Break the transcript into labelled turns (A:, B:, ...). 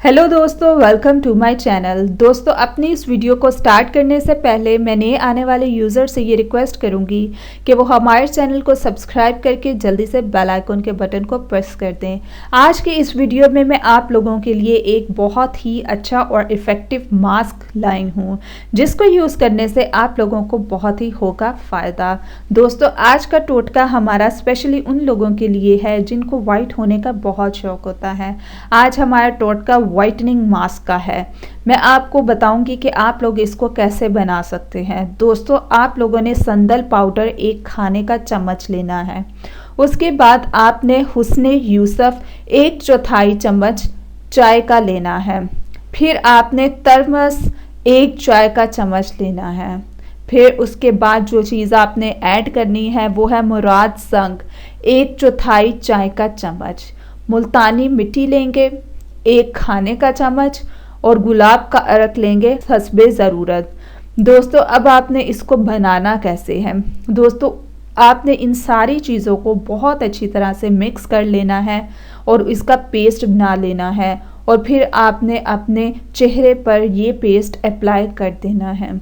A: Hello दोस्तों, welcome to my channel. दोस्तों, अपनी इस वीडियो को स्टार्ट करने से पहले मैं नए आने वाले यूज़र से ये रिक्वेस्ट करूंगी कि वो हमारे चैनल को सब्सक्राइब करके जल्दी से बेल आइकन के बटन को प्रेस कर दें। आज की इस वीडियो में मैं आप लोगों के लिए एक बहुत ही अच्छा और इफ़ेक्टिव मास्क लाई हूँ, जिसको यूज़ करने से आप लोगों को बहुत ही होगा फ़ायदा। दोस्तों, आज का टोटका हमारा स्पेशली उन लोगों के लिए है जिनको वाइट होने का बहुत शौक होता है। आज हमारा टोटका वाइटनिंग मास्क का है। मैं आपको बताऊंगी कि आप लोग इसको कैसे बना सकते हैं। दोस्तों, आप लोगों ने संदल पाउडर एक खाने का चम्मच लेना है। उसके बाद आपने हुस्ने यूसुफ 1/4 चम्मच चाय का लेना है। फिर आपने तरमस 1 चाय का चम्मच लेना है। फिर उसके बाद जो चीज़ आपने ऐड करनी है वो है मुराद संग 1/4 चाय का चम्मच। मुल्तानी मिट्टी लेंगे 1 खाने का चम्मच और गुलाब का अर्क लेंगे हस्बे ज़रूरत। दोस्तों, अब आपने इसको बनाना कैसे है। दोस्तों, आपने इन सारी चीज़ों को बहुत अच्छी तरह से मिक्स कर लेना है और इसका पेस्ट बना लेना है और फिर आपने अपने चेहरे पर ये पेस्ट अप्लाई कर देना है।